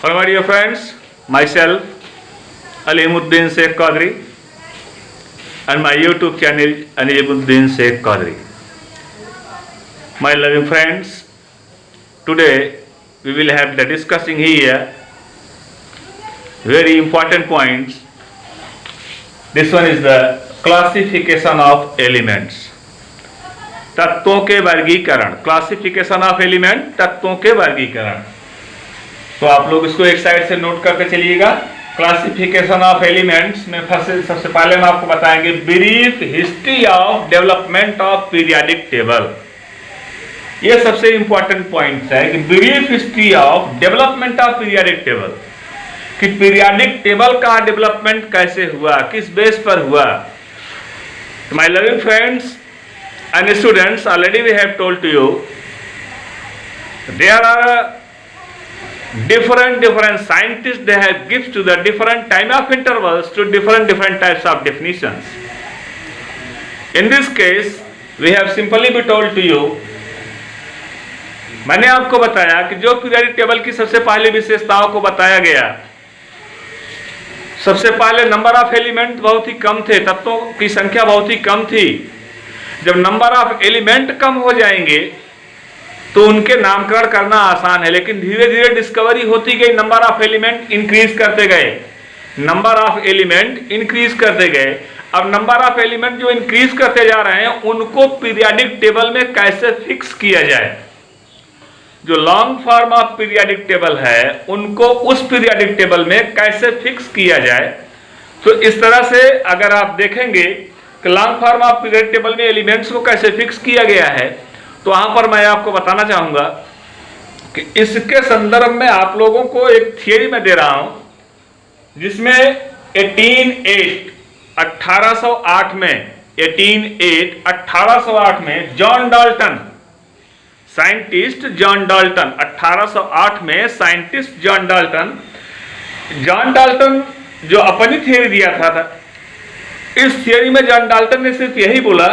Hello my dear friends, myself Alimuddin Sheikh Qadri and my YouTube channel Alimuddin Sheikh Qadri. My loving friends, today we will have the discussing here very important points. This one is the classification of elements. तत्वों के वर्गीकरण, classification of element, तत्वों के वर्गीकरण। तो आप लोग इसको एक साइड से नोट करके चलिएगा। क्लासिफिकेशन ऑफ एलिमेंट्स में सबसे पहले हम आपको बताएंगे brief history of development of periodic table. ये सबसे इंपॉर्टेंट पॉइंट है कि brief history of development of periodic table, कि पीरियाडिक टेबल का डेवलपमेंट कैसे हुआ, किस बेस पर हुआ। My loving friends and students, already we have told to you there are different scientists, they have gives to the different time of intervals to different types of definitions. In this case we have simply be told to you, मैंने आपको बताया कि जो periodic table की सबसे पहली विशेषताओं को बताया गया, सबसे पहले नंबर ऑफ एलिमेंट बहुत ही कम थे, तत्वों की संख्या बहुत ही कम थी। जब नंबर ऑफ एलिमेंट कम हो जाएंगे तो उनके नामकरण करना आसान है, लेकिन धीरे धीरे डिस्कवरी होती गई, नंबर ऑफ एलिमेंट इंक्रीज करते गए, नंबर ऑफ एलिमेंट इंक्रीज करते गए। अब नंबर ऑफ एलिमेंट जो इंक्रीज करते जा रहे हैं उनको पीरियडिक टेबल में कैसे फिक्स किया जाए। जो long form of periodic table है उनको उस पीरियडिक टेबल में कैसे फिक्स किया जाए। तो इस तरह से अगर आप देखेंगे long form of periodic table में एलिमेंट्स को कैसे फिक्स किया गया है, तो वहां पर मैं आपको बताना चाहूंगा कि इसके संदर्भ में आप लोगों को एक थियरी मैं दे रहा हूं जिसमें 1808 में John Dalton, scientist John Dalton, 1808 में साइंटिस्ट जॉन डाल्टन जो अपनी थियरी दिया था, इस थियरी में जॉन डाल्टन ने सिर्फ यही बोला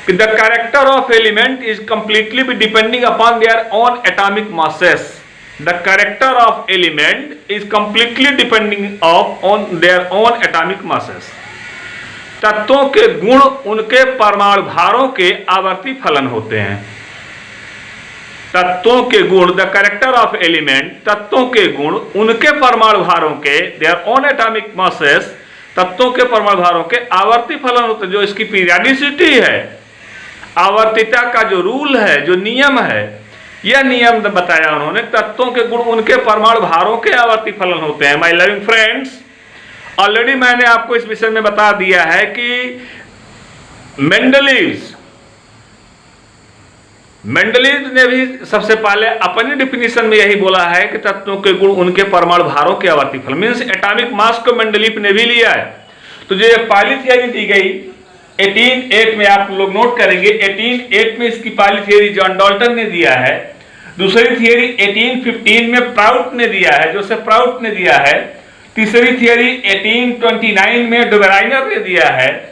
कि the character of element is completely be depending upon their own atomic masses. The character of element is completely depending on their own atomic masses. तत्वों के गुण उनके परमाणु भारों के आवर्ती फलन होते हैं। तत्वों के गुण, द कैरेक्टर ऑफ एलिमेंट, तत्वों के गुण उनके परमाणु भारों के, देयर ओन एटॉमिक मासेस, तत्वों के परमाणु भारों के आवर्ती फलन होते हैं। जो इसकी पीरियडिसिटी है, आवर्तिता का जो रूल है, जो नियम है, यह नियम बताया उन्होंने, तत्वों के गुण उनके परमाणु भारों के आवर्ती फलन होते हैं। माय लविंग फ्रेंड्स, ऑलरेडी मैंने आपको इस विषय में बता दिया है कि मेंडलीव ने भी सबसे पहले अपनी डिफिनीशन में यही बोला है कि तत्वों के गुण उनके परमाणु भारों के आवर्ती फल, मींस एटॉमिक मास को मेंडलीव ने भी लिया है। तो जो एक पहली थियरी दी गई 1808 में, आप लोग नोट करेंगे 1808 में इसकी पहली थियरी जॉन डाल्टन ने दिया है। दूसरी थियरी 1815 में प्राउट ने दिया है, जोसेफ प्राउट ने दिया है। तीसरी थियरी 1829 में डुबेराइनर ने दिया है।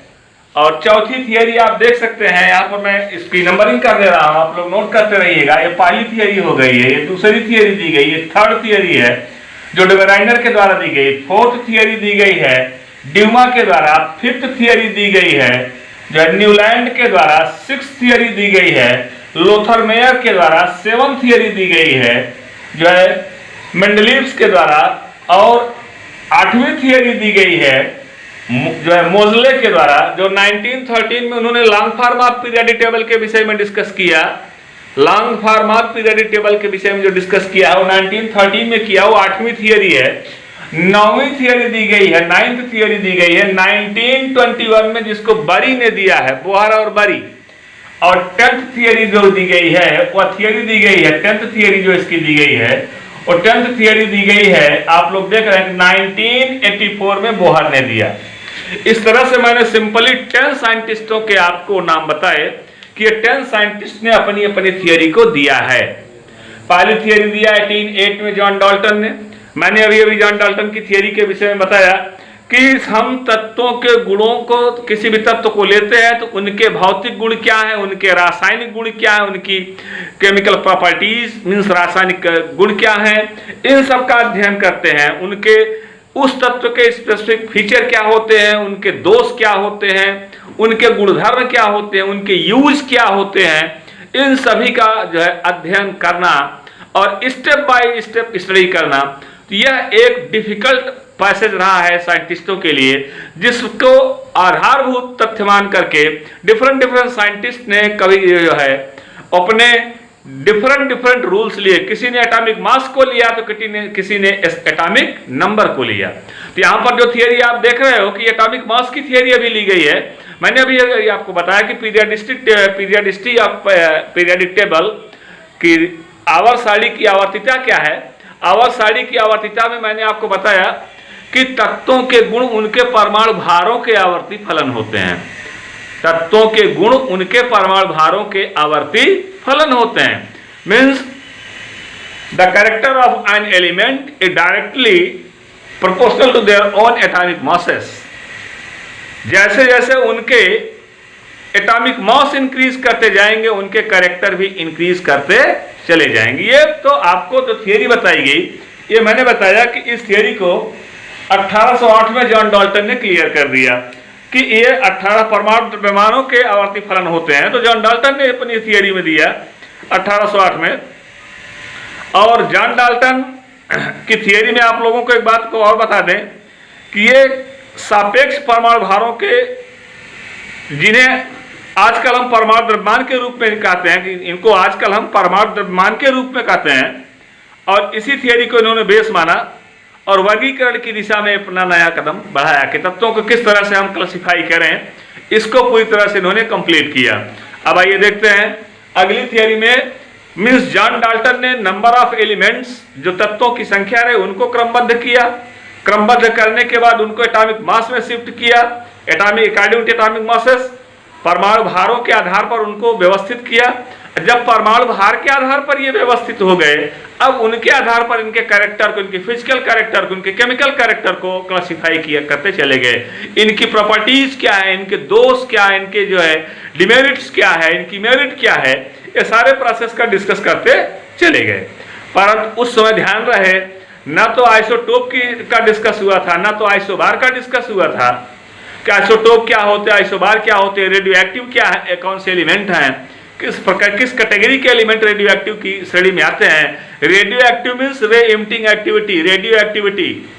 और चौथी थियरी आप देख सकते हैं, यहाँ पर मैं इसकी नंबरिंग कर दे रहा हूं, आप लोग नोट करते रहिएगा। ये पहली थियरी हो गई है, ये दूसरी थियरी दी गई, ये थर्ड थियरी है जो डुबेराइनर के द्वारा दी गई, फोर्थ थियरी दी गई है ड्यूमा के द्वारा, फिफ्थ थियरी दी गई है जो है न्यूलैंड के द्वारा, सिक्स्थ थियरी दी गई है लोथर मेयर के द्वारा, सेवंथ थियरी दी गई है जो है मेंडलीव्स के द्वारा, और आठवीं थियरी दी गई है जो है मोजले के द्वारा, जो 1913 में उन्होंने long form of periodic table के विषय में डिस्कस किया। Long form of periodic table के विषय में जो डिस्कस किया वो 1913 में किया, वो आठवीं थियरी है। नौवीं थियरी दी गई है, नाइन्थ थियरी दी गई है 1921 में, जिसको बरी ने दिया है, बोहर और बरी। और 10th थियरी जो दी गई है वह थियरी दी गई है, 10th थियरी जो इसकी दी गई है और 10th थियरी दी गई है, आप लोग देख रहे हैं 1984 में बोहर ने दिया। इस तरह से मैंने सिंपली 10 साइंटिस्टों के आपको नाम बताए कि ये 10 साइंटिस्ट ने अपनी अपनी थियरी को दिया है। पहली थियरी दिया 1808 में जॉन डाल्टन ने। मैंने अभी जॉन डाल्टन की थियरी के विषय में बताया कि हम तत्वों के गुणों को, किसी भी तत्व को लेते हैं तो उनके भौतिक गुण क्या है, उनके रासायनिक गुण क्या है, उनकी केमिकल प्रॉपर्टीज मीन्स रासायनिक गुण क्या है, इन सब का अध्ययन करते हैं। उनके उस तत्व के स्पेसिफिक फीचर क्या होते हैं, उनके दोष क्या होते हैं, उनके गुणधर्म क्या होते हैं, उनके यूज क्या होते हैं, इन सभी का जो है अध्ययन करना और स्टेप बाय स्टेप स्टडी करना। तो यह एक डिफिकल्ट पैसेज रहा है साइंटिस्टों के लिए, जिसको आधारभूत तथ्य मान करके डिफरेंट साइंटिस्ट ने कभी जो है अपने डिफरेंट रूल्स लिए। किसी ने एटॉमिक मास को लिया तो किसी ने एटॉमिक नंबर को लिया। तो यहाँ पर जो थियरी आप देख रहे हो कि एटॉमिक मास की थियरी अभी ली गई है। मैंने अभी आपको बताया कि पीरियडिक टेबल की आवर्त सारणी की आवर्तिता क्या है। आवर्त सारणी की आवर्तिता में मैंने आपको बताया कि तत्वों के गुण उनके परमाणु भारों के आवर्ती फलन होते हैं। तत्वों के गुण उनके परमाणु भारों के आवर्ती फलन होते हैं। Means the character of an element is directly proportional to their own atomic masses. जैसे जैसे उनके एटॉमिक मास इंक्रीज करते जाएंगे उनके कैरेक्टर भी इंक्रीज करते चले जाएंगे। ये तो आपको जो थियरी बताई गई, ये मैंने बताया कि इस थियरी को 1808 में जॉन डाल्टन ने क्लियर कर दिया कि ये 18 परमाणु द्रव्यमानों के आवर्ती फलन होते हैं। तो जॉन डाल्टन ने अपनी थियरी में दिया 1808 में। और जॉन डाल्टन की थियरी में आप लोगों को एक बात को और बता दें कि ये सापेक्ष परमाणु भारों के, जिन्हें आजकल हम परमाणु द्रव्यमान के रूप में कहते हैं, कि इनको आजकल हम परमाणु द्रव्यमान के रूप में कहते हैं, और इसी थियरी को इन्होंने बेस माना और वर्गीकरण की दिशा में अपना नया कदम बढ़ाया कि तत्वों को किस तरह से हम क्लासिफाई करें। इसको पूरी तरह से इन्होंने कंप्लीट किया। अब आइए देखते हैं अगली थियरी में। मीन्स जॉन डाल्टन ने नंबर ऑफ एलिमेंट्स, जो तत्वों की संख्या रहे, उनको क्रमबद्ध किया। क्रमबद्ध करने के बाद उनको एटॉमिक मास में शिफ्ट किया, अकॉर्डिंग टू एटॉमिक मासेस। परमाणु भारों के आधार पर उनको व्यवस्थित किया। जब परमाणु भार के आधार पर ये व्यवस्थित हो गए, अब उनके आधार पर इनके कैरेक्टर को, इनके फिजिकल कैरेक्टर को, इनके केमिकल कैरेक्टर को क्लासिफाई किया करते चले गए। इनकी प्रॉपर्टीज क्या है, इनके दोष क्या है, इनके जो है डिमेरिट्स क्या है, इनकी मेरिट क्या है, ये सारे प्रोसेस का डिस्कस करते चले गए। परंतु उस समय ध्यान रहे, ना तो आइसोटोप का डिस्कस हुआ था, ना तो आइसोबार का डिस्कस हुआ था कि आइसोटोप क्या होते हैं, आइसोबार क्या होते हैं, रेडियो एक्टिव क्या है, कौन से एलिमेंट हैं, किस प्रकार, किस कैटेगरी के एलिमेंट रेडियो एक्टिव की श्रेणी में आते हैं। रेडियो एक्टिव मीन्स रे इमिटिंग एक्टिविटी, रेडियो एक्टिविटी,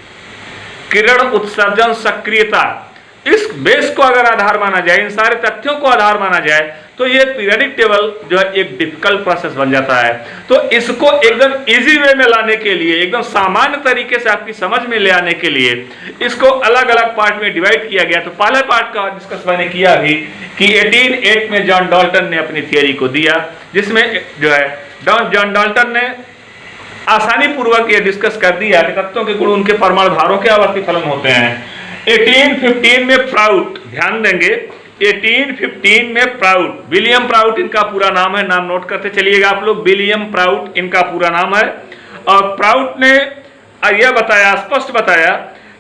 किरण उत्सर्जन सक्रियता। इस बेस को अगर आधार माना जाए, इन सारे तथ्यों को आधार माना जाए, तो ये पीरियडिक टेबल जो है एक डिफिकल्ट प्रोसेस बन जाता है। तो इसको एकदम इजी वे में लाने के लिए, एकदम सामान्य तरीके से आपकी समझ में ले आने के लिए इसको अलग अलग पार्ट में डिवाइड किया गया। तो पहले पार्ट का डिस्कस मैंने किया अभी कि 1808 में जॉन डाल्टन ने अपनी थियरी को दिया, जिसमें जो है जॉन डाल्टन ने आसानी पूर्वक ये डिस्कस कर दिया कि तत्वों के गुण उनके परमाणु भारों के आवर्ती फलन होते हैं। 1815 में प्राउट, ध्यान देंगे 1815 में प्राउट, विलियम प्राउट इनका पूरा नाम है, नाम नोट करते चलिएगा आप लोग, विलियम प्राउट इनका पूरा नाम है। और प्राउट ने यह बताया, स्पष्ट बताया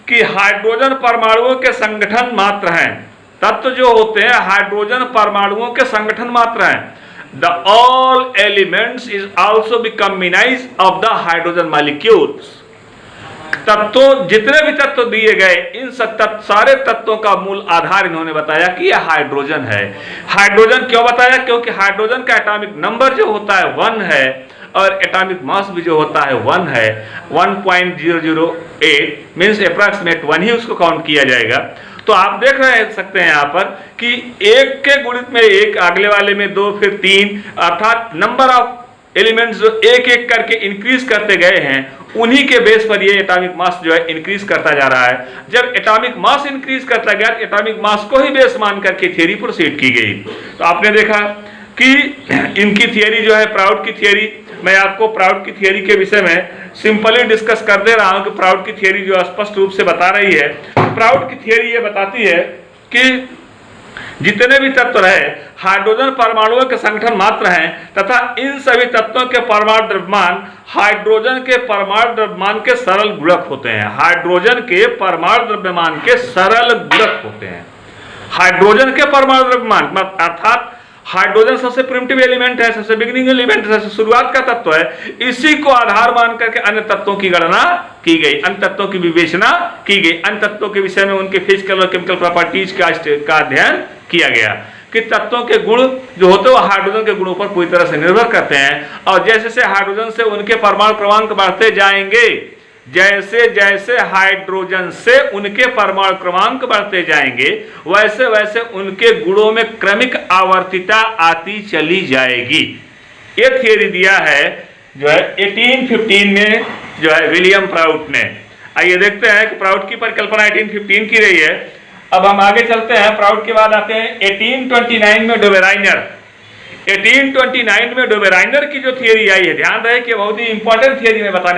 कि हाइड्रोजन परमाणुओं के संगठन मात्र हैं। तत्व जो होते हैं हाइड्रोजन परमाणुओं के संगठन मात्र हैं। The all elements is also be combinise of the hydrogen molecules. तत्वों, जितने भी तत्व दिए गए, इन सारे तत्वों का मूल आधार इन्होंने बताया कि यह हाइड्रोजन है। हाइड्रोजन क्यों बताया? क्योंकि हाइड्रोजन का एटॉमिक नंबर जो होता है 1 है और एटॉमिक मास भी जो होता है 1 है, 1.008 मीन्स अप्रॉक्सीमेट 1 ही उसको काउंट किया जाएगा। तो आप देख रहे सकते हैं यहाँ पर कि एक के गुणित में एक, अगले वाले में 2, फिर 3, अर्थात नंबर ऑफ एलिमेंट्स जो एक एक करके इंक्रीज करते गए हैं, उन्हीं के बेस पर ये एटॉमिक मास जो है इंक्रीज करता जा रहा है। जब एटॉमिक मास इंक्रीज करता गया, एटॉमिक मास को ही बेस मान करके थियरी प्रोसीड की गई। तो आपने देखा कि इनकी थियरी जो है, प्राउट की थियरी, मैं आपको प्राउट की थियरी के विषय में सिंपली डिस्कस कर दे रहा हूं कि प्राउट की थियरी जो स्पष्ट रूप से बता रही है। प्राउट की थियरी ये बताती है कि जितने भी तत्व रहे, हाइड्रोजन परमाणुओं के संगठन मात्र हैं तथा इन सभी तत्वों के परमाणु द्रव्यमान हाइड्रोजन के परमाणु द्रव्यमान के सरल गुणक होते हैं। हाइड्रोजन के परमाणु द्रव्यमान के सरल गुणक होते हैं। हाइड्रोजन के परमाणु द्रव्यमान अर्थात हाइड्रोजन सबसे प्रिमिटिव एलिमेंट है, सबसे बिगिनिंग एलिमेंट है, सबसे शुरुआत का तत्व है। इसी को आधार मान करके अन्य तत्वों की गणना की गई, अन्य तत्वों की विवेचना की गई, अन्य तत्वों के विषय में उनके फिजिकल और केमिकल प्रॉपर्टीज का अध्ययन किया गया कि तत्वों के गुण जो होते हैं वो हाइड्रोजन के गुणों पर पूरी तरह से निर्भर करते हैं। और जैसे जैसे हाइड्रोजन से उनके परमाणु क्रमांक बढ़ते जाएंगे, जैसे जैसे हाइड्रोजन से उनके परमाणु क्रमांक बढ़ते जाएंगे, वैसे वैसे उनके गुणों में क्रमिक आवर्तिता आती चली जाएगी। ये थियरी दिया है जो है 1815 में जो है विलियम प्राउट ने। आइए देखते हैं कि प्राउट की परिकल्पना 1815 की रही है। अब हम आगे चलते हैं, प्राउट के बाद आते हैं 1829 में डोबेराइनर। 1829 में डोबेराइनर की जो थियरी आई है, ध्यान रहे कि बहुत ही इंपॉर्टेंट थियरी मैं बता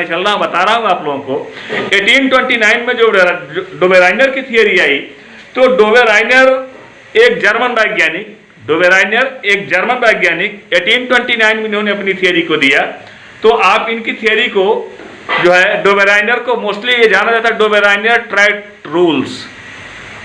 रहा हूं आप लोगों को। 1829 में जो डोबेराइनर की थियरी आई, तो डोबेराइनर एक जर्मन वैज्ञानिक 1829 में इन्होंने अपनी थियरी को दिया। तो आप इनकी थियरी को जो है डोबेराइनर को मोस्टली ये जाना जाता है डोबेराइनर ट्राइट रूल्स।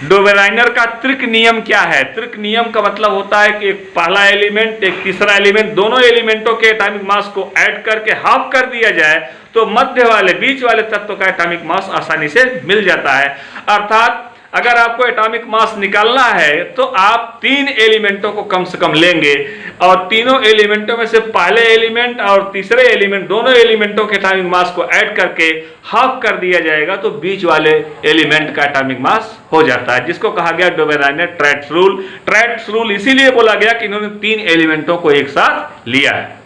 डोबेराइनर का त्रिक नियम क्या है? त्रिक नियम का मतलब होता है कि एक पहला एलिमेंट एक तीसरा एलिमेंट, दोनों एलिमेंटों के एटॉमिक मास को ऐड करके हाफ कर दिया जाए तो मध्य वाले बीच वाले तत्व का एटॉमिक मास आसानी से मिल जाता है। अर्थात अगर आपको एटॉमिक मास निकालना है तो आप 3 एलिमेंटों को कम से कम लेंगे और तीनों एलिमेंटों में से पहले एलिमेंट और तीसरे एलिमेंट दोनों एलिमेंटों के एटॉमिक मास को ऐड करके हाफ कर दिया जाएगा तो बीच वाले एलिमेंट का एटॉमिक मास हो जाता है, जिसको कहा गया Dobereiner traits rule. Traits rule इसीलिए बोला गया कि इन्होंने 3 एलिमेंटों को एक साथ लिया है।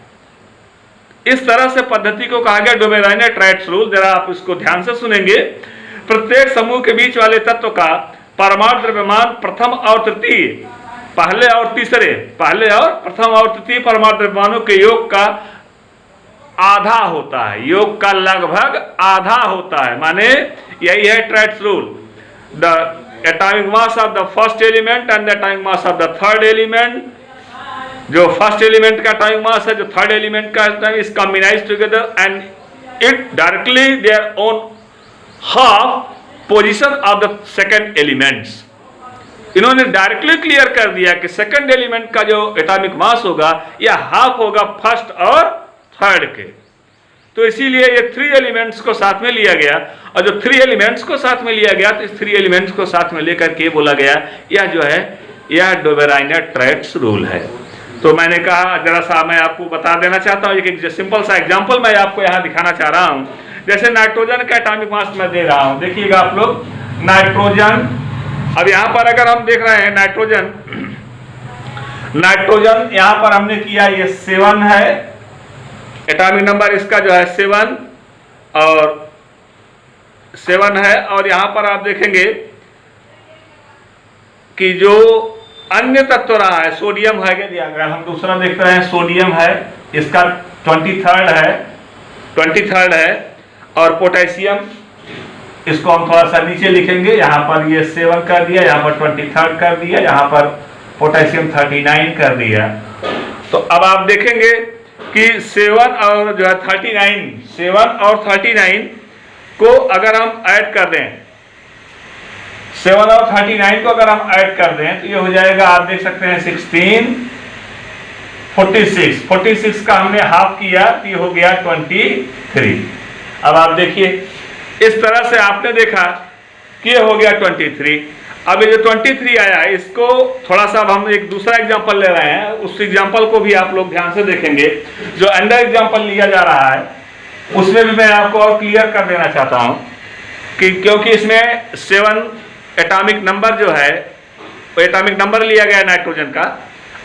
इस तरह से पद्धति को कहा गया डोबेराइनर ट्रैट्स रूल। जरा आप इसको ध्यान से सुनेंगे। प्रत्येक समूह के बीच वाले तत्व का परमाणु द्रव्यमान प्रथम और तृतीय, पहले और प्रथम और तृतीय परमाणु द्रव्यमानों के योग का आधा होता है, योग का लगभग आधा होता है। माने यही है triads rule. The atomic mass of the first element and the atomic mass of the third element, जो फर्स्ट एलिमेंट का एटॉमिक मास है, जो थर्ड एलिमेंट का is combinised together and it directly there own half position of the second elements. इन्होंने directly clear कर दिया कि second element का जो एटॉमिक मास होगा यह हाफ होगा फर्स्ट और थर्ड के। तो इसीलिए ये 3 एलिमेंट्स को साथ में लिया गया, और जो 3 एलिमेंट्स को साथ में लिया गया तो इस 3 एलिमेंट्स को साथ में लेकर के बोला गया यह जो है यह डोबेराइनर ट्रैट्स रूल है। तो मैंने कहा जरा सा मैं आपको बता देना चाहता हूँ, एक सिंपल सा एग्जाम्पल मैं आपको यहाँ दिखाना चाह रहा हूँ। जैसे नाइट्रोजन का एटॉमिक मास मैं दे रहा हूं, देखिएगा आप लोग नाइट्रोजन। अब यहां पर अगर हम देख रहे हैं नाइट्रोजन यहां पर हमने किया ये 7 है, एटॉमिक नंबर इसका जो है 7 है। और यहां पर आप देखेंगे कि जो अन्य तत्व रहा है सोडियम है, अगर हम दूसरा देख रहे हैं सोडियम है, इसका 23rd है। और पोटेशियम इसको हम थोड़ा सा नीचे लिखेंगे, यहाँ पर ये 7 कर दिया, यहाँ पर 23rd कर दिया, यहाँ पर पोटेशियम 39 कर दिया। तो अब आप देखेंगे कि 7 और जो है 39 को अगर हम ऐड कर दें, 7 और 39 को अगर हम ऐड कर दें तो ये हो जाएगा, आप देख सकते हैं 16, 46 का हमने हाफ किया तो ये हो गया 23। अब आप देखिए इस तरह से आपने देखा कि ये हो गया 23। अब ये जो 23 आया है इसको थोड़ा सा हम एक दूसरा एग्जांपल ले रहे हैं, उस एग्जांपल को भी आप लोग ध्यान से देखेंगे। जो अंडर एग्जांपल लिया जा रहा है उसमें भी मैं आपको और क्लियर कर देना चाहता हूं कि क्योंकि इसमें 7 एटॉमिक नंबर जो है वो एटॉमिक नंबर लिया गया नाइट्रोजन का,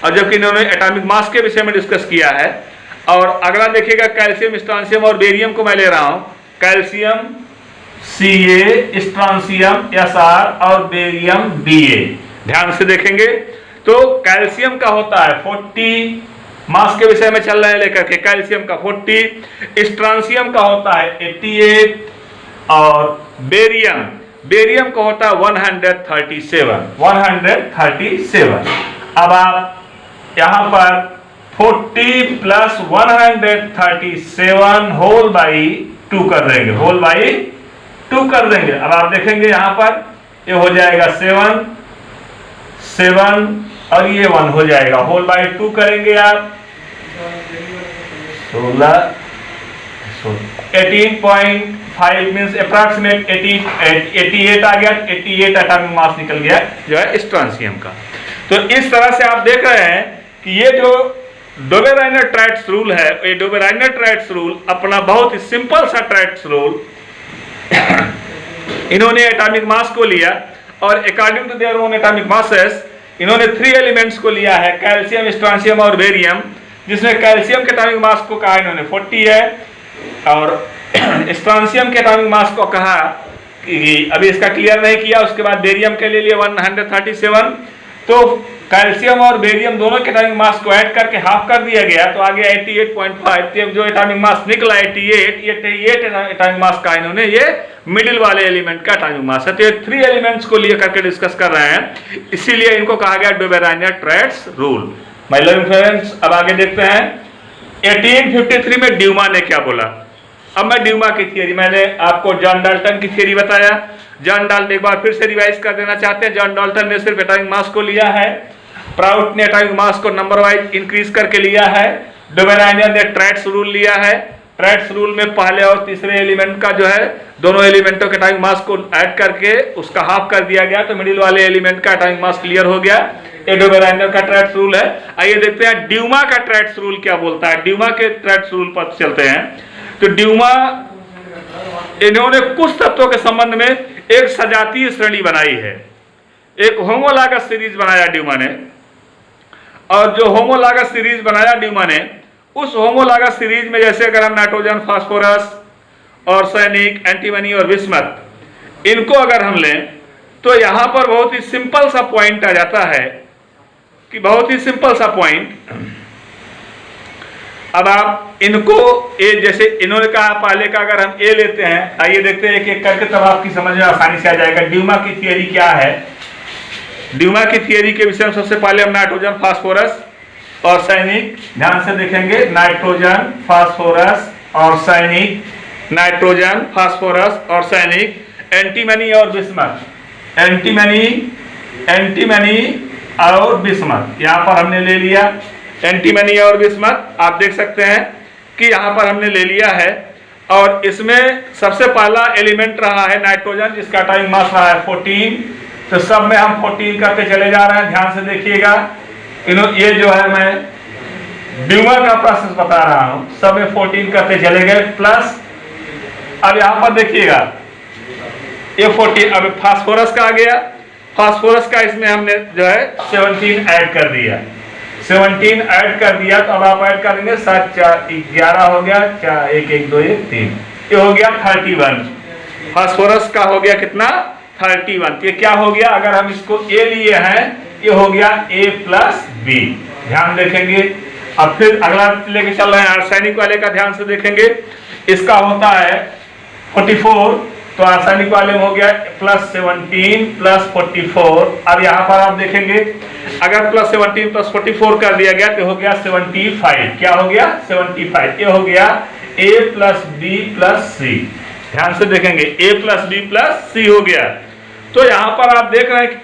और जबकि इन्होंने एटॉमिक मास के विषय में डिस्कस किया है। और अगला देखिएगा कैल्शियम, स्ट्रांसियम और बेरियम को मैं ले रहा हूं, कैल्शियम Ca, स्ट्रांसियम Sr और बेरियम Ba। ध्यान से देखेंगे तो कैल्शियम का होता है 40, मास के विषय में चल रहे हैं लेकर के, कैल्शियम का 40, स्ट्रांसियम का होता है 88 और बेरियम का होता है 137। अब आप यहां पर 40 प्लस 137 होल बाई 2 कर देंगे, होल बाई 2 कर देंगे। अब आप देखेंगे यहां पर ये हो जाएगा 7 और ये 1 हो जाएगा, होल बाई 2 करेंगे आप 16 18.5 मींस अप्रॉक्सीमेट 88 आ गया, 88 एटॉमिक मास निकल गया जो है स्ट्रांसियम का। तो इस तरह से आप देख रहे हैं कि ये जो डोबेराइनर-ट्राइट्स रूल है, ये डोबेराइनर-ट्राइट्स रूल अपना बहुत ही सिंपल सा ट्राइट्स रूल इन्होंने एटॉमिक मास को लिया और according to their own atomic masses इन्होंने 3 एलिमेंट्स को लिया है, कैल्शियम, स्ट्रांसियम और बेरियम, जिसमें कैल्शियम के एटॉमिक मास को कहा इन्होंने 40 है और स्ट्रांसियम के एटॉमिक मास को कहा कि अभी इसका क्लियर नहीं किया, उसके बाद बेरियम के लिए 137। तो कैल्शियम और बेरियम दोनों के एटॉमिक मास को ऐड करके हाफ कर दिया गया, तो आ गया 88.5। जो एटॉमिक मास निकला 88 एटॉमिक मास का इन्होंने ये मिडिल वाले एलिमेंट का एटॉमिक मास है। तो ये 3 एलिमेंट्स को लिए करके डिस्कस कर रहे हैं, इसीलिए इनको कहा गया Dobereiner-traits rule. My loving friends, अब आगे देखते हैं 1853 में ड्यूमा ने क्या बोला। अब मैं ड्यूमा की थियरी, मैंने आपको जॉन डाल्टन की थियरी बताया, जॉन डाल्टन एक बार फिर से रिवाइज कर देना चाहते हैं। जॉन डाल्टन ने सिर्फ एटॉमिक मास को लिया है, प्राउट ने एटॉमिक मास को नंबर वाइज इंक्रीज करके लिया है, डोबेराइनर ने ट्राइट्स रूल लिया है। ट्राइट्स रूल में पहले और तीसरे एलिमेंट का जो है दोनों एलिमेंटों के एटॉमिक मास को ऐड करके उसका हाफ कर दिया गया, तो मिडिल वाले एलिमेंट का एटॉमिक मास क्लियर हो गया। ये डोबेराइनर का ट्राइट्स रूल है। आइए देखते हैं ड्यूमा का ट्राइट्स रूल क्या बोलता है। ड्यूमा के ट्राइट्स रूल पर चलते हैं। तो ड्यूमा इन्होंने कुछ तत्वों के संबंध में एक सजातीय श्रेणी बनाई है, एक होमोलॉगस सीरीज बनाया ड्यूमा ने, और जो होमोलॉगस सीरीज बनाया ड्यूमा ने, उस होमोलॉगस सीरीज में जैसे अगर हम नाइट्रोजन, फास्फोरस, आर्सेनिक, एंटीमनी और बिस्मथ इनको अगर हम लें तो यहां पर बहुत ही सिंपल सा पॉइंट आ जाता है कि बहुत ही सिंपल सा पॉइंट। अब आप इनको ए, जैसे इन्होंने कहा पहले का अगर हम ए लेते हैं, आइए देखते हैं एक एक करके, तब आपकी समझ में आसानी से आ जाएगा ड्यूमा की थियरी क्या है। ड्यूमा की थियरी के विषय में सबसे पहले हम नाइट्रोजन, फास्फोरस, आर्सेनिक ध्यान से देखेंगे। Nitrogen, phosphorus, arsenic, nitrogen, phosphorus, arsenic, antimony और बिस्मथ। एंटीमनी और बिस्मथ यहां पर हमने ले लिया। एंटीमनी और बिस्मथ आप देख सकते हैं कि यहां पर हमने ले लिया है, और इसमें सबसे पहला एलिमेंट रहा है नाइट्रोजन, जिसका एटॉमिक मास रहा है 14। तो सब में हम 14 करते चले जा रहे हैं, ध्यान से देखिएगा। ये जो है मैं ड्यूमा का प्रोसेस बता रहा हूं, सब में 14 करते चले गए प्लस। अब यहां पर देखिएगा ये 14, अब फास्फोरस का आ गया, फास्फोरस का इसमें हमने जो है 17 ऐड कर दिया, 17 ऐड कर दिया। तो अब आप ऐड करेंगे 7 4 11 हो गया, 4 1 1 2 1 3, ये हो गया 31। फास्फोरस का हो गया कितना 31। ये क्या हो गया, अगर हम इसको ए लिए हैं ये हो गया A प्लस बी, ध्यान देखेंगे। अब फिर अगला लेके चल रहे हैं आर्सेनिक वाले का, ध्यान से देखेंगे। इसका होता है 44, तो आर्सेनिक वाले में हो गया प्लस 17 प्लस 44। अब यहाँ पर आप देखेंगे अगर प्लस 17 प्लस 44 कर दिया गया तो हो गया 75। क्या हो गया 75। ये हो गया A प्लस बी प्लस सी, ध्यान से देखेंगे A प्लस बी प्लस सी हो गया। तो यहाँ पर आप देख रहे हैं कि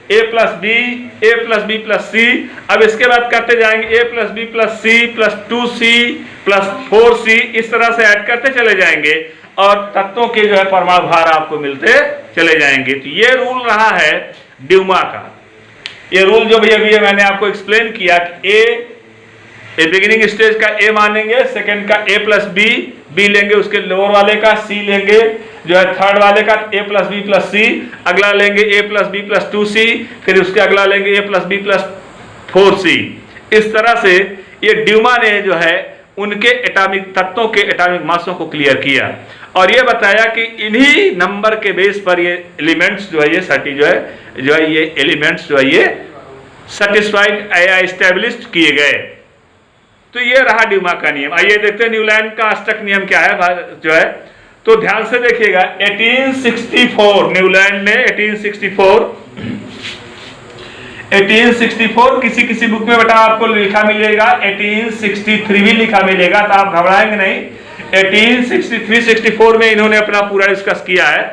A plus B, A plus B plus C. अब इसके बाद करते जाएंगे A plus B plus C plus 2C plus 4C, इस तरह से ऐड करते चले जाएंगे और तत्वों के जो है परमाणु भार आपको मिलते चले जाएंगे। तो ये रूल रहा है ड्यूमा का। ये रूल जो भी अभी मैंने आपको एक्सप्लेन किया कि ए बिगिनिंग स्टेज का ए मानेंगे, सेकंड का A प्लस बी लेंगे, उसके लोअर वाले का C लेंगे, जो है थर्ड वाले का A प्लस बी प्लस सी, अगला लेंगे A plus B plus 2C, फिर उसके अगला लेंगे A plus B plus 4C। इस तरह से ये ड्यूमा ने जो है उनके एटॉमिक तत्वों के एटॉमिक मासों को क्लियर किया और ये बताया कि इन्हीं नंबर के बेस पर ये एलिमेंट्स जो है ये एलिमेंट्स जो है ये सेटिस्फाइड या एस्टेब्लिश्ड किए गए। तो ये रहा ड्यूमा का नियम। आइए देखते हैं न्यूलैंड का अष्टक नियम क्या है जो है। तो ध्यान से देखिएगा 1864 न्यूलैंड ने 1864 किसी किसी बुक में बेटा आपको लिखा मिलेगा, 1863 भी लिखा मिलेगा, तो आप घबराएंगे नहीं। 1863-64 में इन्होंने अपना पूरा डिस्कस किया है।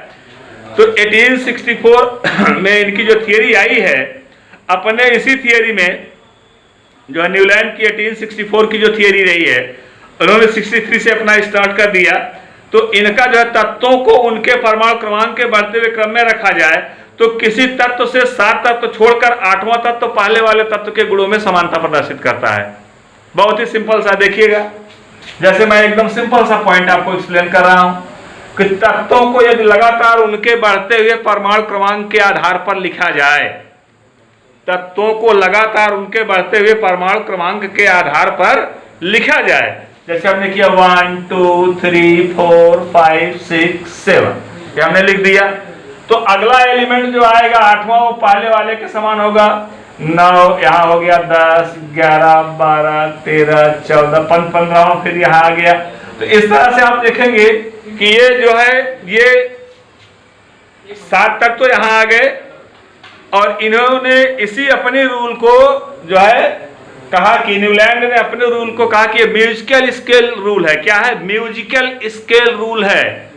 तो 1864 में इनकी जो थियरी आई है, अपने इसी थियरी में जो है न्यूलैंड की 1864 की जो थियरी रही है, उन्होंने 63 से अपना स्टार्ट कर दिया। तो इनका जो है तत्वों को उनके परमाणु क्रमांक के बढ़ते हुए क्रम में रखा जाए तो किसी तत्व से 7 तत्व छोड़कर 8वां तत्व पहले वाले तत्व के गुणों में समानता प्रदर्शित करता है। बहुत ही सिंपल सा देखिएगा, जैसे मैं एकदम सिंपल सा पॉइंट आपको एक्सप्लेन कर रहा हूं कि तत्वों को यदि लगातार उनके बढ़ते हुए परमाणु क्रमांक के आधार पर लिखा जाए, तत्वों को लगातार उनके बढ़ते हुए परमाणु क्रमांक के आधार पर लिखा जाए, जैसे हमने किया 1 2 3 4 5 6 7, ये हमने लिख दिया। तो अगला एलिमेंट जो आएगा 8वां वो पहले वाले के समान होगा। 9 यहाँ हो गया, 10 11 12 13 14 15, फिर यहाँ आ गया। तो इस तरह से आप देखेंगे कि ये जो है ये 7 तक तो यहाँ आ गए, और इन्होंने इसी अपने रूल को जो है कहा कि न्यूलैंड ने अपने रूल को कहा कि म्यूजिकल स्केल रूल है। क्या है? म्यूजिकल स्केल रूल है।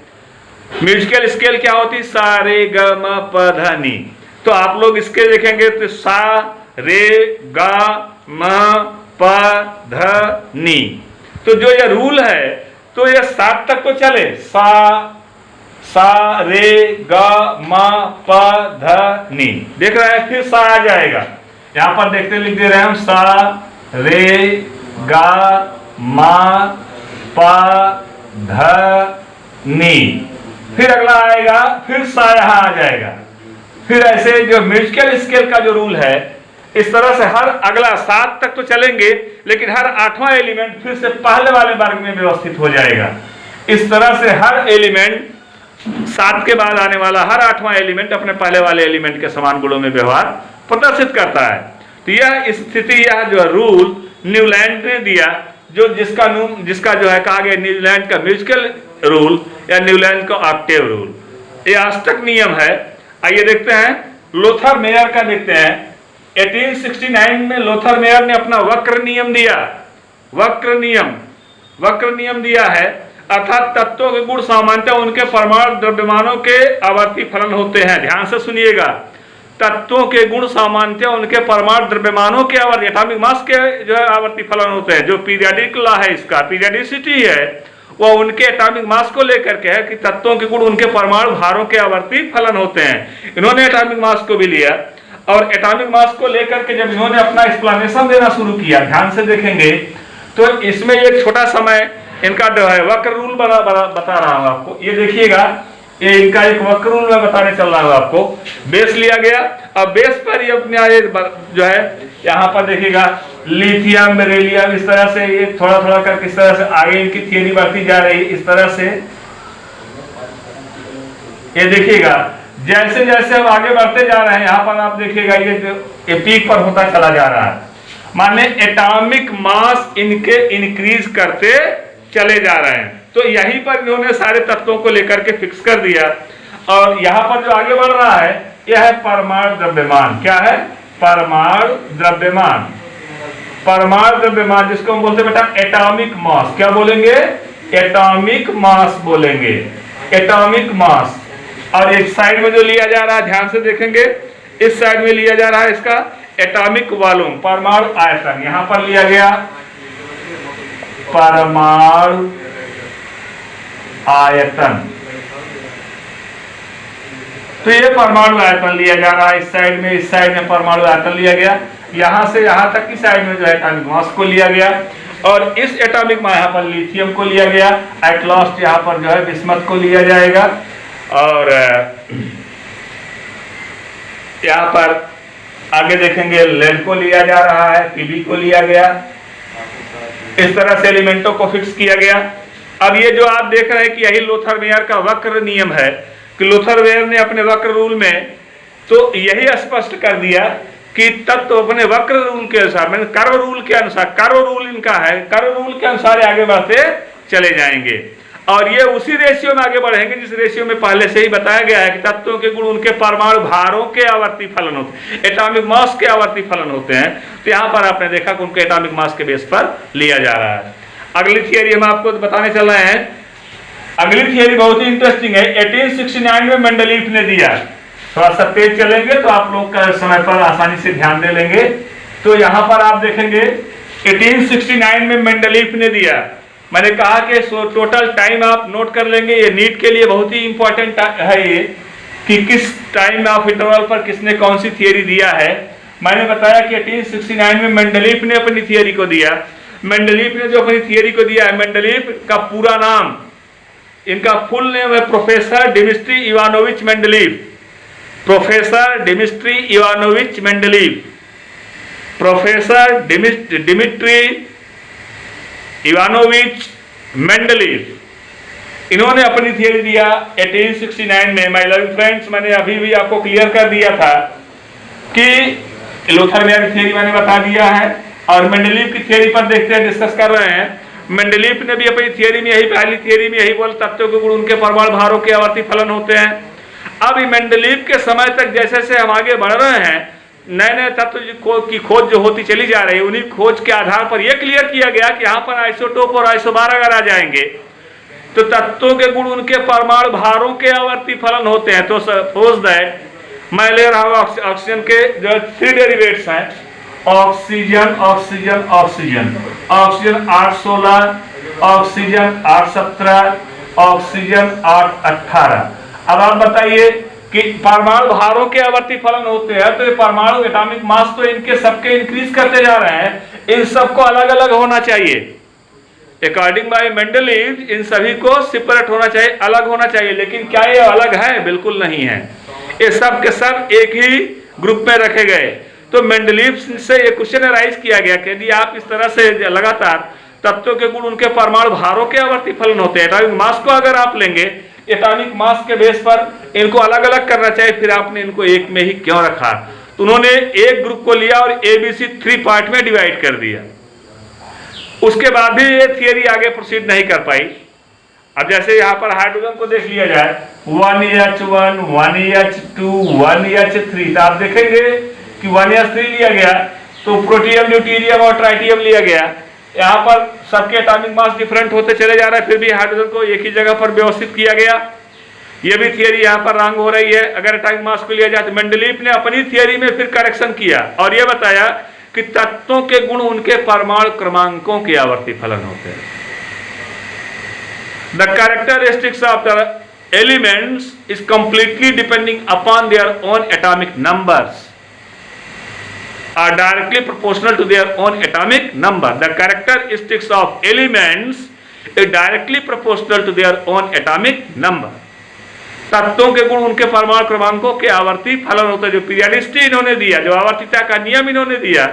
म्यूजिकल स्केल क्या होती? सा रे ग म प ध नि। तो आप लोग इसके देखेंगे तो सा रे ग म प ध नि। तो जो ये रूल है तो ये 7 तक तो चले, सा रे ग म प ध नि। देख रहे हैं, फिर सा आ जाएगा। यहां पर देखते लिख दे रहे हैं हम, सा रे ग म प ध नि। फिर अगला आएगा, फिर सा यहां आ जाएगा। फिर ऐसे जो म्यूजिकल स्केल का जो रूल है, इस तरह से हर अगला 7 तक तो चलेंगे, लेकिन हर 8वां एलिमेंट फिर से पहले वाले वर्ग में व्यवस्थित हो जाएगा। इस तरह से हर एलिमेंट 7 के बाद आने वाला हर 8वां एलिमेंट अपने पहले वाले एलिमेंट के समान गुणों में व्यवहार प्रदर्शित करता है। तो यह स्थिति, यह जो रूल न्यूलैंड ने दिया, जो जिसका जो है कहा गया न्यूलैंड का म्यूजिकल रूल या न्यूलैंड का ऑक्टेव रूल। ये अष्टक नियम है। आइए देखते हैं लोथर मेयर का, देखते हैं 1869 में लोथर मेयर ने अपना वक्र नियम दिया। वक्र नियम दिया है, अर्थात तत्वों के गुण सामान्यतः उनके परमाणु द्रव्यमानों के आवर्ती फलन होते हैं। ध्यान से सुनिएगा, तत्वों के गुण सामान्यतः उनके परमाणु द्रव्यमानों के आवर्ती एटॉमिक मास के जो है आवर्ती फलन होते हैं। जो पीरियडिक लॉ है, इसका पीरियडिसिटी है, वह उनके एटॉमिक मास को लेकर के है कि तत्वों के गुण उनके परमाणु भारों के आवर्ती फलन होते हैं। इन्होंने एटॉमिक मास को भी लिया, और एटॉमिक मास को लेकर के जब इन्होंने अपना एक्सप्लेनेशन देना शुरू किया, ध्यान से देखेंगे तो इसमें एक छोटा समय इनका जो है वक्र रूल बता रहा हूं आपको। ये देखिएगा, ये इनका एक वक्र रूल मैं बताने चल रहा हूं आपको। बेस लिया गया, अब बेस पर ये अपने जो है यहाँ पर देखिएगा लिथियम, बेरिलियम, इस तरह से ये थोड़ा थोड़ा करके इस तरह से आगे इनकी थियरी बढ़ती जा रही है। इस तरह से ये देखिएगा, जैसे जैसे हम आगे बढ़ते जा रहे हैं, यहाँ पर आप देखिएगा ये पीक पर होता चला जा रहा है। माने एटॉमिक मास इनके इंक्रीज करते चले जा रहे हैं। तो यहीं पर इन्होंने सारे तत्वों को लेकर के फिक्स कर दिया। और यहाँ पर जो आगे बढ़ रहा है यह है परमाणु द्रव्यमान। क्या है? परमाणु द्रव्यमान। परमाणु द्रव्यमान जिसको हम बोलते हैं बेटा एटॉमिक मास। क्या बोलेंगे? एटॉमिक मास बोलेंगे, एटॉमिक मास। और एक साइड में जो लिया जा रहा है, ध्यान से देखेंगे, इस साइड में लिया जा रहा है इसका एटॉमिक वॉल्यूम, परमाणु आयतन। यहां पर लिया गया परमाणु आयतन। तो ये परमाणु आयतन लिया जा रहा है इस साइड में परमाणु आयतन लिया गया। यहां से यहां तक की साइड में जो है एटॉमिक मास को लिया गया, और इस एटॉमिक मास यहाँ पर लिथियम को लिया गया। एट लास्ट यहाँ पर जो है बिस्मथ को लिया जाएगा, और यहाँ पर आगे देखेंगे लेड को लिया जा रहा है, पीबी को लिया गया। इस तरह से एलिमेंटों को फिक्स किया गया। अब ये जो आप देख रहे हैं कि यही लोथर मेयर का वक्र नियम है कि लोथर मेयर ने अपने वक्र रूल में तो यही स्पष्ट कर दिया कि तत्व अपने वक्र रूल के अनुसार, मैंने कर्व रूल के अनुसार, कर्व रूल इनका है, कर्व रूल के अनुसार आगे बढ़ते चले जाएंगे। और ये उसी रेशियो में आगे बढ़ेंगे जिस रेशियो में पहले से ही बताया गया है कि तत्वों के गुण उनके परमाणु भारों के आवर्ती फलन होते हैं, एटॉमिक मास के आवर्ती फलन होते हैं। तो यहाँ पर आपने देखा कि उनको एटॉमिक मास के बेस पर लिया जा रहा है। अगली थियरी हम आपको बताने चल रहे हैं। अगली थियरी बहुत ही इंटरेस्टिंग है, 1869 में मेंडलीफ ने दिया। थोड़ा सा तेज चलेंगे तो आप लोग का समय पर आसानी से ध्यान दे लेंगे। तो यहाँ पर आप देखेंगे 1869 में मेंडलीफ ने दिया। मैंने कहा कि टोटल टाइम आप नोट कर लेंगे, ये नीट के लिए बहुत ही इंपॉर्टेंट है ये कि किस टाइम ऑफ इंटरवल पर किसने कौन सी थियरी दिया है। मैंने बताया कि 1869 में मेंडलीफ ने अपनी थियरी को दिया। मेंडलीफ ने जो अपनी थियरी को दिया है, मेंडलीफ का पूरा नाम, इनका फुल नेम है professor Dmitri Ivanovich Mendeleev. Professor Dmitri Ivanovich Mendeleev, professor Dmitri Ivanovich Mendeleev, इन्होंने अपनी थियरी दिया 1869 में। माय लव फ्रेंड्स, मैंने अभी भी आपको क्लियर कर दिया था कि लोथर मेयर की थियरी मैंने बता दिया है और मेंडलीफ की थियरी पर देखते हैं, डिस्कस कर रहे हैं। मेंडलीफ ने भी अपनी थियरी में यही, पहली थियरी में यही बोला तत्वों के गुण उनके परमाणु भारों के आवर्ती फलन होते हैं। अब मेंडलीफ के समय तक जैसे जैसे हम आगे बढ़ रहे हैं, नए नए तत्व की खोज जो होती चली जा रही है, उन्हीं खोज के आधार पर यह क्लियर किया गया कि यहाँ पर आइसोटोप और आइसोबार अगर आ जाएंगे तो तत्वों के गुण उनके परमाणु भारों के आवर्ती फलन होते हैं। तो सपोज दैट मैं ले रहा हूँ ऑक्सीजन के जो 3 डेरिवेट्स हैं, oxygen oxygen oxygen, oxygen 816, oxygen 817, oxygen 818। अब आप बताइए कि परमाणु भारों के आवर्ती फलन होते हैं, तो ये परमाणु एटॉमिक मास तो इनके सबके इंक्रीज करते जा रहे हैं, इन सबको अलग अलग होना चाहिए। अकॉर्डिंग बाय मेंडलीफ इन सभी को सेपरेट होना चाहिए, अलग होना चाहिए। लेकिन क्या ये अलग है? बिल्कुल नहीं है, ये सब के सब एक ही ग्रुप में रखे गए। तो मेंडलीफ से ये क्वेश्चन राइज किया गया कि यदि आप इस तरह से लगातार तत्वों के गुण उनके परमाणु भारों के आवर्ती फलन होते हैं, एटॉमिक मास को अगर आप लेंगे एटॉमिक मास के बेस पर इनको अलग अलग करना चाहिए, फिर आपने इनको एक में ही क्यों रखा? तो उन्होंने एक ग्रुप को लिया और ABC 3 पार्ट में डिवाइड कर दिया। उसके बाद भी ये थियरी आगे प्रोसीड नहीं कर पाई। अब जैसे यहाँ पर हाइड्रोजन को देख लिया जाए, 1H1, 1H2, 1H3, तो आप देखेंगे कि 1H3 लिया गया तो प्रोटियम, ड्यूटेरियम और ट्राइटियम लिया गया। यहाँ पर सबके एटॉमिक मास डिफरेंट होते चले जा रहे हैं, फिर भी हाइड्रोजन को एक ही जगह पर व्यवस्थित किया गया। ये भी थियरी यहाँ पर रॉन्ग हो रही है। अगर एटॉमिक मास को लिया जाए तो मेंडलीफ ने अपनी थियरी में फिर करेक्शन किया और ये बताया कि तत्वों के गुण उनके परमाणु क्रमांकों के आवर्ती फलन होते हैं। The characteristics of the elements is completely depending upon their own atomic numbers are directly proportional to their own atomic number. The characteristics of elements is directly proportional to their own atomic number. तत्वों के गुण उनके परमाणु क्रमांकों के आवर्ती फलन होते हैं। जो पीरियडिसिटी इन्होंने दिया, जो आवर्तिता का नियम इन्होंने दिया,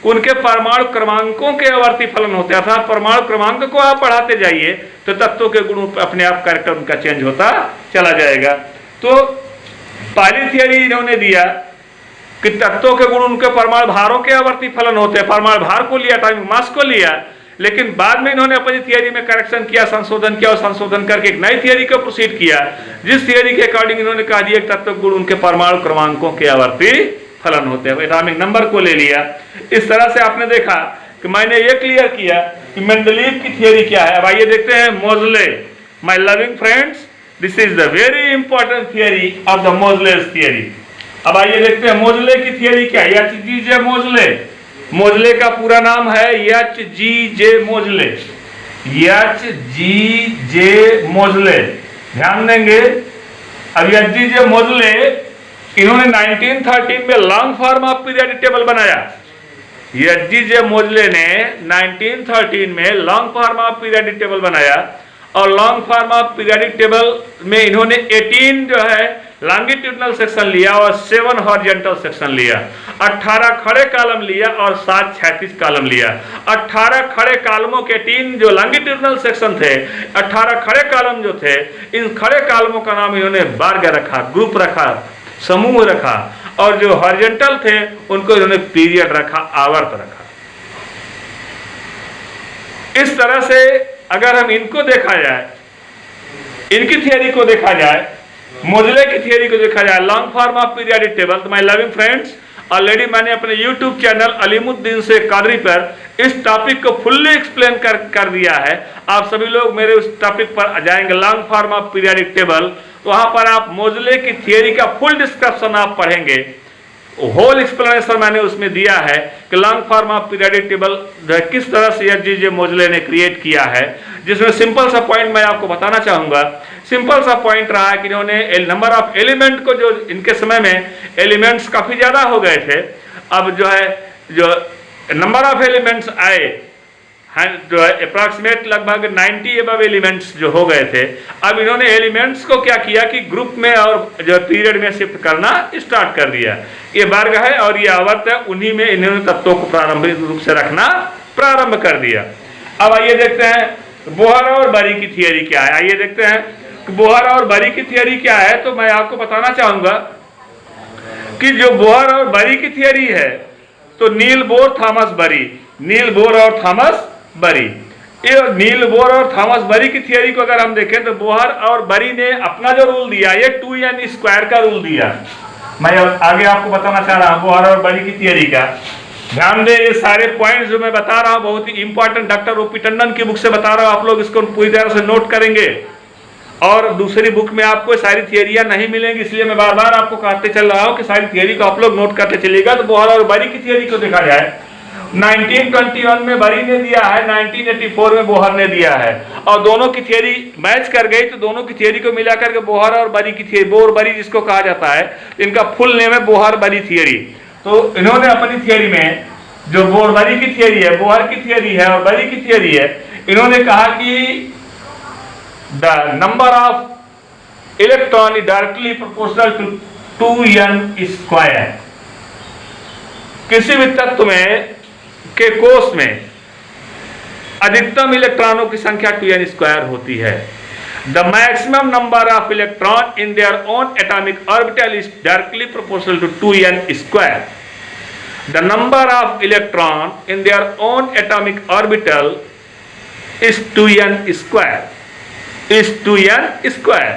उनके परमाणु क्रमांकों के आवर्ती फलन होते हैं। अर्थात परमाणु क्रमांक को आप बढ़ाते जाइए तो तत्वों के गुण अपने आप कैरेक्टर उनका चेंज होता चला जाएगा। तो पहली थियरी इन्होंने दिया कि तत्वों के गुण उनके परमाणु भारों के आवर्ती फलन होते हैं। परमाणु भार को लिया, एटॉमिक मास को लिया, लेकिन बाद में इन्होंने अपनी थियरी में करेक्शन किया, संशोधन किया और संशोधन करके एक नई थियरी को प्रोसीड किया, जिस थियरी के अकॉर्डिंग इन्होंने कहा दिया कि तत्व गुण उनके परमाणु क्रमांकों के आवर्ती फलन होते हैं। एटॉमिक नंबर को ले लिया। इस तरह से आपने देखा कि मैंने ये क्लियर किया कि मेंडलीफ की थियरी क्या है। अब आइए देखते हैं Moseley. My loving friends, this is the very important theory of the Moseley's theory. अब आइए देखते हैं मोजले की थियरी क्या है। H.G.J. मोजले, मोजले का पूरा नाम है H.G.J. मोजले, H.G.J. मोजले। ध्यान देंगे, अब H.G.J. मोजले इन्होंने 1913 में long form of periodic table बनाया। H.G.J. मोजले ने 1913 में long form of periodic table बनाया और long form of periodic table में इन्होंने 18 जो है लॉन्गिट्यूडनल सेक्शन लिया और 7 हॉरिजॉन्टल सेक्शन लिया, 18 खड़े कॉलम लिया और 7 क्षैतिज कॉलम लिया। 18 खड़े कॉलमों के 3 जो लॉन्गिट्यूडनल सेक्शन थे, 18 खड़े कॉलम जो थे, इन खड़े कॉलमों का नाम इन्होंने वर्ग रखा, ग्रुप रखा, समूह रखा, और जो हॉरिजॉन्टल थे उनको इन्होंने पीरियड रखा, आवर्त रखा। इस तरह से अगर हम इनको देखा जाए इनकी थियरी को देखा जाए, मोजले की थियरी को देखा जाए, long form of periodic table, तो माय लविंग फ्रेंड्स ऑलरेडी मैंने अपने यूट्यूब चैनल अलीमुद्दीन शेख कादरी पर इस टॉपिक को फुल्ली एक्सप्लेन कर दिया है। आप सभी लोग मेरे उस टॉपिक पर जाएंगे, long form of periodic table, तो वहां पर आप मोजले की थियरी का फुल डिस्क्रिप्शन आप पढ़ेंगे। होल एक्सप्लेनेशन मैंने उसमें दिया है कि long form of periodic table किस तरह से एच.जी.जे. मोजले ने क्रिएट किया है, जिसमें सिंपल सा पॉइंट मैं आपको बताना चाहूंगा। सिंपल सा पॉइंट रहा है कि इन्होंने नंबर ऑफ एलिमेंट को, जो इनके समय में एलिमेंट्स काफी ज्यादा हो गए थे, अब जो नंबर ऑफ एलिमेंट्स आए जो है अप्रॉक्सीमेट लगभग 90 अबव एलिमेंट्स जो हो गए थे, अब इन्होंने एलिमेंट्स को क्या किया कि ग्रुप में और जो पीरियड में शिफ्ट करना स्टार्ट कर दिया। ये वर्ग है और ये आवर्त है, उन्हीं में इन्होंने तत्वों को प्रारंभिक रूप से रखना प्रारंभ कर दिया। अब आइए देखते हैं बोहर और बरी की थियरी क्या है। आइए देखते हैं कि बोहर और बरी की थियरी क्या है। तो मैं आपको बताना चाहूंगा कि जो बोहर और बरी की थियरी है, तो नील बोर थॉमस बरी, नील बोर और थॉमस बरी, ये नील बोर और थॉमस बरी की थियरी को अगर हम देखें तो बोहर और बरी ने अपना जो रूल दिया, ये 2n² का रूल दिया। मैं आगे आपको बताना चाह रहा हूं बोहर और बरी की थियरी का। ध्यान दे, ये सारे पॉइंट्स जो मैं बता रहा हूं बहुत ही इंपॉर्टेंट, डॉक्टर ओ.पी. टंडन की बुक से बता रहा हूं, आप लोग इसको पूरी तरह से नोट करेंगे। और दूसरी बुक में आपको सारी थियरियां नहीं मिलेंगी, इसलिए मैं बार बार आपको कहते चल रहा हूं कि सारी थियरी को आप लोग नोट करते चलिएगा। तो बोहर और बरी की थियरी को देखा जाए, 1921 में बरी ने दिया है, 1984 में बोहर ने दिया है, और दोनों की थियरी मैच कर गई। तो दोनों की थियरी को मिलाकर के बोहर और बरी की थियरी, बोर बरी जिसको कहा जाता है, इनका फुल नेम है बोहर बरी थियरी। तो इन्होंने अपनी थियरी में जो बोर बरी की थियरी है, बोहर की थियरी है और बरी की थियरी है, इन्होंने कहा कि the number of electron is directly proportional to 2n²। किसी भी तत्व में के कोष में अधिकतम इलेक्ट्रॉनों की संख्या 2n² होती है। The maximum number of electron in their own atomic orbital is directly proportional to 2n²। The number of electron in their own atomic orbital is 2n², is 2n²।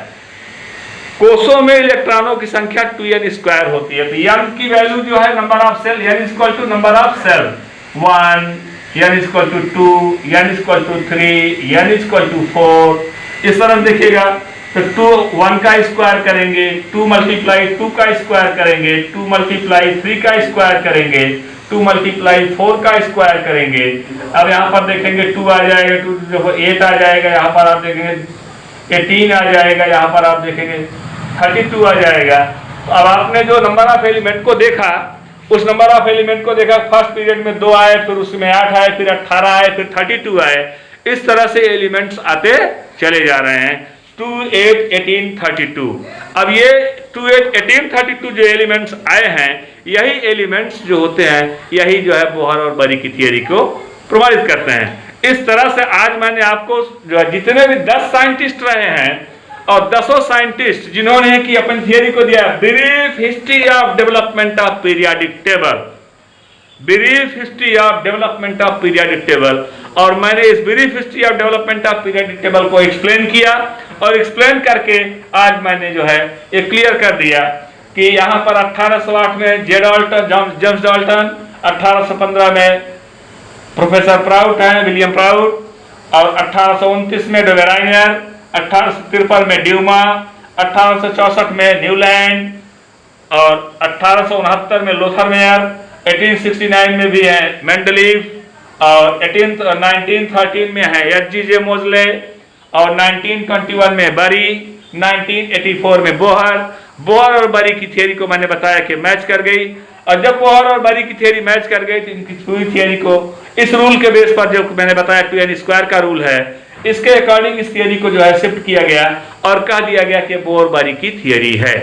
कोषों में इलेक्ट्रॉनों की संख्या 2n² होती है। तो n की वैल्यू जो है number of shell, n equal to number of shell 1, n equal to 2, n equal to 3, n equal to 4। इस तरह देखिएगा तो 2 1 का स्क्वायर करेंगे, 2 मल्टीप्लाई 2 का स्क्वायर करेंगे, 2 मल्टीप्लाई 3 का स्क्वायर करेंगे, 2 मल्टीप्लाई 4 का स्क्वायर करेंगे। अब यहाँ पर देखेंगे 2 आ जाएगा, 2 8 आ जाएगा, यहाँ पर आप देखेंगे 18 आ जाएगा, यहाँ पर आप देखेंगे 32 आ जाएगा। अब आपने जो नंबर ऑफ एलिमेंट को देखा, उस नंबर ऑफ एलिमेंट को देखा, फर्स्ट पीरियड में 2 आए, फिर उसमें 8 आए, फिर 18 आए, फिर 32 आए। इस तरह से एलिमेंट्स आते चले जा रहे हैं, 2 8 18 32। अब ये 2 8 18 32 जो एलिमेंट्स आए हैं, यही एलिमेंट्स जो होते हैं, यही जो है बोहर और बरी की थियरी को प्रमाणित करते हैं। इस तरह से आज मैंने आपको जो जितने भी 10 साइंटिस्ट रहे हैं और 10 साइंटिस्ट जिन्होंने की अपनी थियरी को दिया, brief history of development of periodic table, brief history of development of periodic table, और मैंने इस brief history of development of periodic table को एक्सप्लेन किया, और एक्सप्लेन करके आज मैंने जो है ये क्लियर कर दिया कि यहाँ पर 1808 में जेम्स डाल्टन, 1815 में प्रोफेसर प्राउट हैं, विलियम प्राउट, और 1829 में डोवेराइनर, 1853 में ड्यूमा, 1864 में न्यूलैंड, और 1869 में लोथर मेयर, 1869 में भी है मेंडलीफ, और 1913 में है एच.जी.जे. मोजले, और 1921 में बरी, 1984 में बोहर और बरी की थियरी को मैंने बताया कि मैच कर गई। और जब बोहर और बरी की थियरी मैच कर गई तो इनकी पूरी थियरी को इस रूल के बेस पर, जो मैंने बताया 2n² का रूल है, इसके अकॉर्डिंग इस थियरी को जो है शिफ्ट किया गया और कह दिया गया कि बोहर बरी की थियरी है।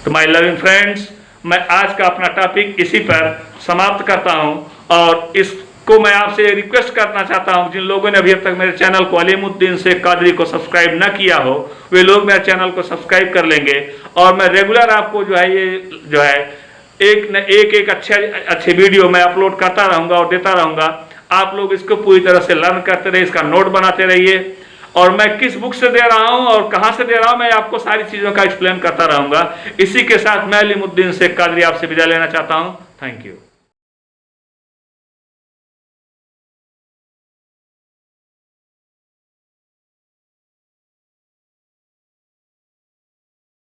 तो माय लविंग फ्रेंड्स, मैं आज का अपना टॉपिक इसी पर समाप्त करता हूं, और इसको मैं आपसे रिक्वेस्ट करना चाहता हूं, जिन लोगों ने अभी तक मेरे चैनल को अलीमुद्दीन शेख कादरी को सब्सक्राइब न किया हो, वे लोग मेरे चैनल को सब्सक्राइब कर लेंगे। और मैं रेगुलर आपको जो है ये जो है एक अच्छे वीडियो मैं अपलोड करता रहूंगा और देता रहूंगा। आप लोग इसको पूरी तरह से लर्न करते रहिए, इसका नोट बनाते रहिए, और मैं किस बुक से दे रहा हूं और कहां से दे रहा हूं, मैं आपको सारी चीजों का एक्सप्लेन करता रहूंगा। इसी के साथ मैं अलीमुद्दीन शेख कादरी आपसे विदा लेना चाहता हूं। Thank you.